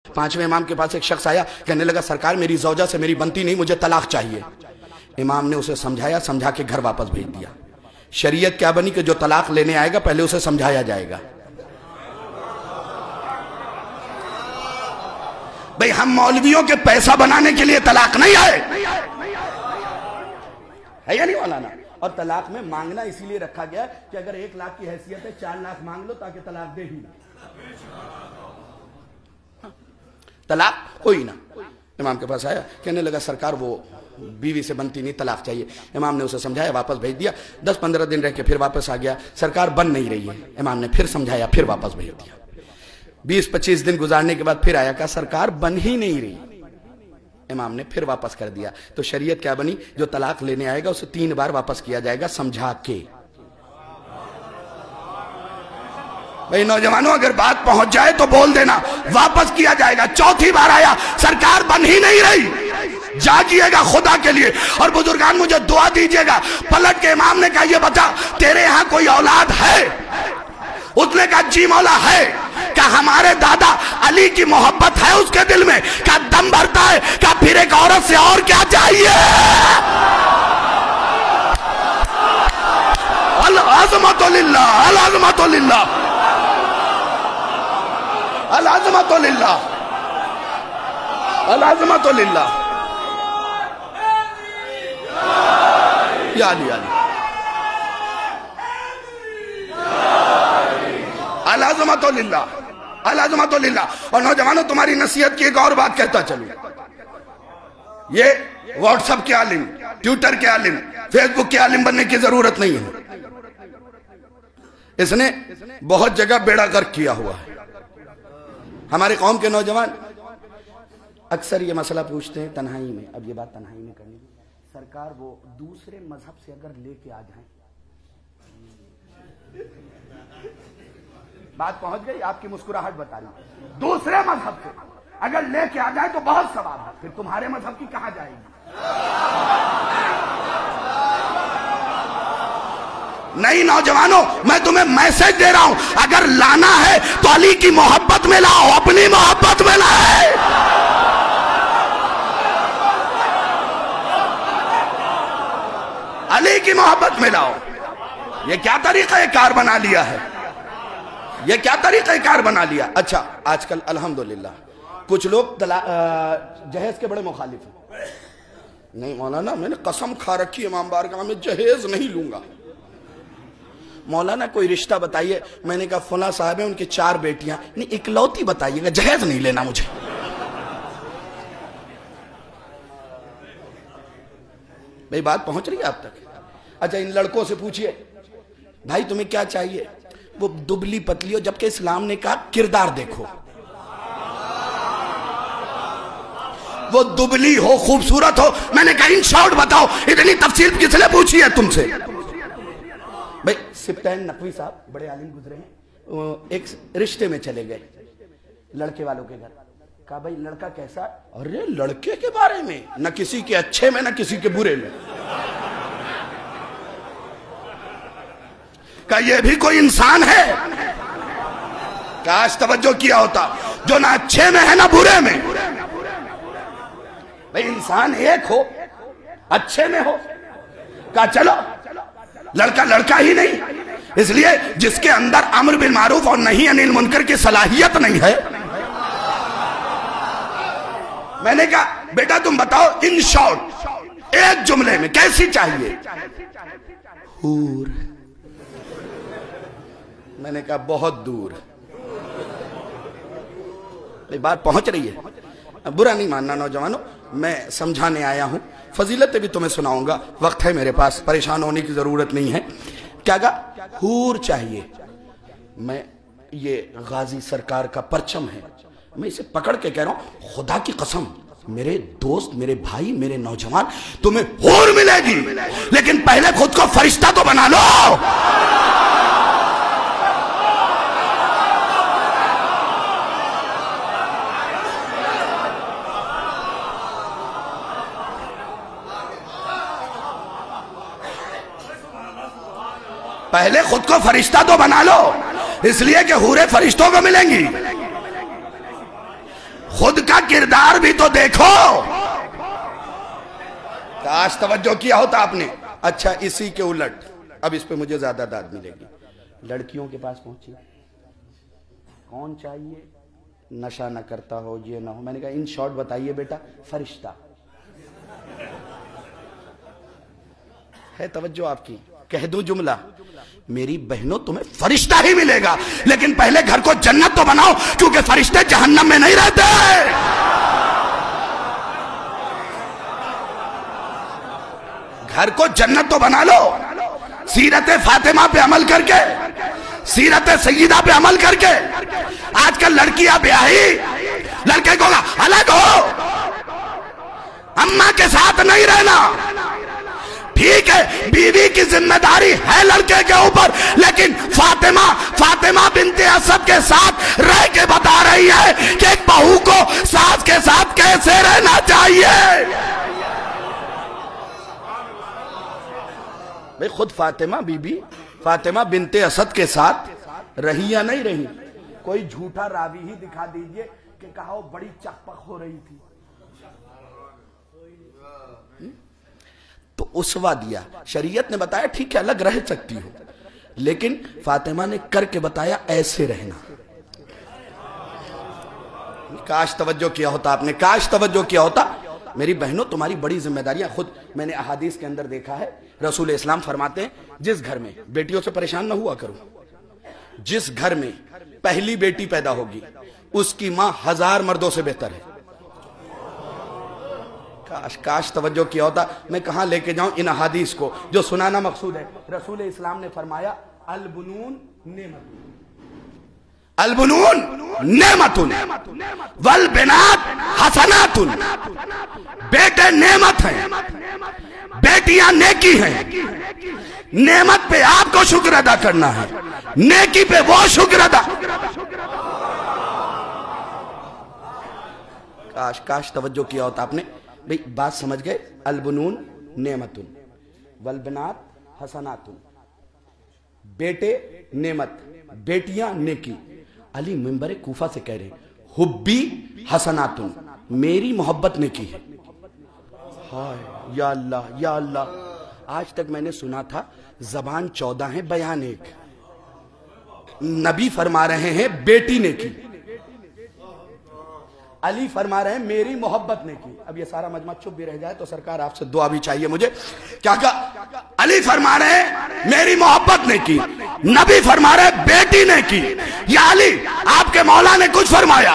5वें इमाम के पास एक शख्स आया, कहने लगा सरकार मेरी ज़ौजा से मेरी बनती नहीं, मुझे तलाक चाहिए। इमाम ने उसे समझाया, समझा के घर वापस भेज दिया। शरीयत क्या बनी कि जो तलाक लेने आएगा पहले उसे समझाया जाएगा। भाई हम मौलवियों के पैसा बनाने के लिए तलाक नहीं आए, है या नहीं मौलाना? और तलाक में मांगना इसीलिए रखा गया कि अगर 1 लाख की हैसियत है 4 लाख मांग लो ताकि तलाक दे ही ना, तलाक हो ही ना। इमाम के पास आया, कहने लगा सरकार वो बीवी से बनती नहीं, तलाक चाहिए। इमाम ने उसे समझाया, वापस भेज दिया। 10-15 दिन रह के फिर वापस आ गया, सरकार बन नहीं रही है। इमाम ने फिर समझाया, फिर वापस भेज दिया। 20-25 दिन गुजारने के बाद फिर आया, कहा सरकार बन ही नहीं रही। इमाम ने फिर वापस कर दिया। तो शरीयत क्या बनी, जो तलाक लेने आएगा उसे 3 बार वापस किया जाएगा समझा के। भाई नौजवानों, अगर बात पहुंच जाए तो बोल देना, वापस किया जाएगा। 4थी बार आया, सरकार बन ही नहीं रही, जागिएगा खुदा के लिए। और बुजुर्गान मुझे दुआ दीजिएगा। पलट के इमाम ने कहा, ये बता तेरे यहां कोई औलाद है? उसने कहा जी मौला है। क्या हमारे दादा अली की मोहब्बत है उसके दिल में? क्या दम भरता है? क्या फिर एक औरत से और क्या चाहिए? अल अज़मतु लिल्लाह, अल अज़मतु लिल्लाह, अल अज़मतु लिल्लाह, अल अज़मतु लिल्लाह। या अली, अल अज़मतु लिल्लाह, अल अज़मतु लिल्लाह। और नौजवानों, तुम्हारी नसीहत की एक और बात कहता चलूं, ये व्हाट्सएप के आलिम, ट्विटर के आलिम, फेसबुक के आलिम बनने की जरूरत नहीं है। इसने बहुत जगह बेड़ा गर्क किया हुआ है। हमारे कौम के नौजवान अक्सर ये मसला पूछते हैं तन्हाई में। अब ये बात तन्हाई में करनी, सरकार वो दूसरे मजहब से अगर लेके आ जाए, बात पहुंच गई, आपकी मुस्कुराहट बता रही, दूसरे मजहब से अगर लेके आ जाए तो बहुत सवाब है, फिर तुम्हारे मजहब की कहां जाएगी? नहीं नौजवानों, मैं तुम्हें मैसेज दे रहा हूं, अगर लाना है तो अली की मोहब्बत में लाओ, अपनी मोहब्बत में लाए। अली की मोहब्बत में लाओ। ये क्या तरीका कार बना लिया है, ये क्या तरीका कार बना लिया। अच्छा, आजकल अल्हम्दुलिल्लाह कुछ लोग जहेज के बड़े मुखालिफ हैं। नहीं मौलाना, मैंने कसम खा रखी इमाम बारगाह में जहेज नहीं लूंगा। मौलाना कोई रिश्ता बताइए। मैंने कहा फला साहब है, उनकी 4 बेटियां, नहीं इकलौती बताइएगा, जहेज नहीं लेना मुझे। भाई बात पहुंच रही है आप तक? अच्छा, इन लड़कों से पूछिए भाई तुम्हें क्या चाहिए, वो दुबली पतली हो, जबकि इस्लाम ने कहा किरदार देखो। वो दुबली हो, खूबसूरत हो, मैंने कहा इन शॉर्ट बताओ, इतनी तफसील किसने पूछी है तुमसे? भाई सिप्तैन नकवी साहब बड़े आलिम गुजरे हैं, एक रिश्ते में चले गए लड़के वालों के घर। कहा भाई लड़का कैसा? अरे लड़के के बारे में, न किसी के अच्छे में न किसी के बुरे में। कहा ये भी कोई इंसान है? काश तवज्जो किया होता, जो ना अच्छे में है ना बुरे में। भाई इंसान एक हो, अच्छे में हो। कहा चलो लड़का लड़का ही नहीं, इसलिए जिसके अंदर अम्र बिल मारूफ और नहीं अनिल मुनकर की सलाहियत नहीं है। मैंने कहा बेटा तुम बताओ इन शॉर्ट एक जुमले में कैसी चाहिए? हूर। मैंने कहा बहुत दूर। बात पहुंच रही है, बुरा नहीं मानना नौजवानों, मैं समझाने आया हूं, फजीलतें भी तुम्हें सुनाऊंगा, वक्त है मेरे पास, परेशान होने की जरूरत नहीं है। क्या कहा? हूर चाहिए। मैं ये गाजी सरकार का परचम है, मैं इसे पकड़ के कह रहा हूं, खुदा की कसम मेरे दोस्त, मेरे भाई, मेरे नौजवान, तुम्हें हूर मिलेगी, लेकिन पहले खुद को फरिश्ता तो बना लो। पहले खुद को फरिश्ता तो बना लो, इसलिए कि हूरे फरिश्तों को मिलेंगी। खुद किरदार भी तो देखो। काश तवज्जो किया होता आपने। अच्छा, इसी के उलट, अब इस पे मुझे ज्यादा दाद मिलेगी। लड़कियों के पास पहुंची, कौन चाहिए, नशा न करता हो, ये ना हो। मैंने कहा इन शॉर्ट बताइए बेटा, फरिश्ता है। तवज्जो आपकी, कह दूं जुमला, मेरी बहनों तुम्हें फरिश्ता ही मिलेगा, लेकिन पहले घर को जन्नत तो बनाओ, क्योंकि फरिश्ते जहन्नम में नहीं रहते। घर को जन्नत तो बना लो, सीरत फातिमा पे अमल करके, सीरत सय्यदा पे अमल करके। आजकल लड़कियां ब्याही, लड़के को अलग हो, अम्मा के साथ नहीं रहना। ठीक है, बीवी की जिम्मेदारी है लड़के के ऊपर, लेकिन फातिमा बिनते असद के साथ रह के बता रही है कि एक बहू को सास के साथ कैसे रहना चाहिए। भाई खुद फातिमा बिनते असद के साथ रही या नहीं रही? कोई झूठा रावी ही दिखा दीजिए कि कहा वो बड़ी चकपक हो रही थी, तो उसवा दिया। शरीयत ने बताया ठीक है अलग रह सकती हो, लेकिन फातिमा ने करके बताया ऐसे रहना। काश तवज्जो किया होता आपने, काश तवज्जो किया होता। मेरी बहनों, तुम्हारी बड़ी जिम्मेदारियां, खुद मैंने अहादीस के अंदर देखा है, रसूल इस्लाम फरमाते हैं जिस घर में, बेटियों से परेशान ना हुआ करो, जिस घर में पहली बेटी पैदा होगी उसकी मां 1000 मर्दों से बेहतर है। काश तवज्जो किया होता। मैं कहां लेके जाऊं इन अहादीस को, जो सुनाना मकसूद है। रसूल इस्लाम ने फरमाया अलबुनून नेमतुन, अलबुनून नेमतुन वल बिनात हसनातुन। बेटे नेमत हैं, बेटियां नेकी हैं। नेमत पे आपको शुक्र अदा करना है, नेकी पे वो शुक्र अदा। काश तवज्जो किया होता आपने। भाई बात समझ गए? अलबुनून नेमतुन वलबनात हसनातुन, बेटे नेमत, बेटियां नेकी। अली मिंबर कूफा से कह रहे हुब्बी हसनातुन, मेरी मोहब्बत नेकी है। हाय या अल्लाह या अल्लाह। आज तक मैंने सुना था जबान 14 है, बयान 1। नबी फरमा रहे हैं बेटी नेकी, अली फरमा रहे हैं मेरी मोहब्बत ने की। अब ये सारा मजमा चुप भी रह जाए तो सरकार आपसे दुआ भी चाहिए मुझे। क्या कहा? अली फरमा रहे हैं मेरी मोहब्बत ने की, नबी फरमा रहे बेटी ने की। या अली, आपके मौला ने कुछ फरमाया,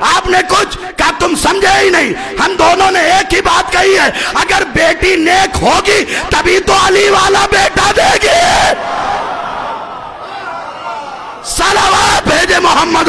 आपने कुछ कहा, तुम समझे ही नहीं। हम दोनों ने एक ही बात कही है, अगर बेटी नेक होगी तभी तो अली वाला बेटा देगी। सलावत भेजे मोहम्मद।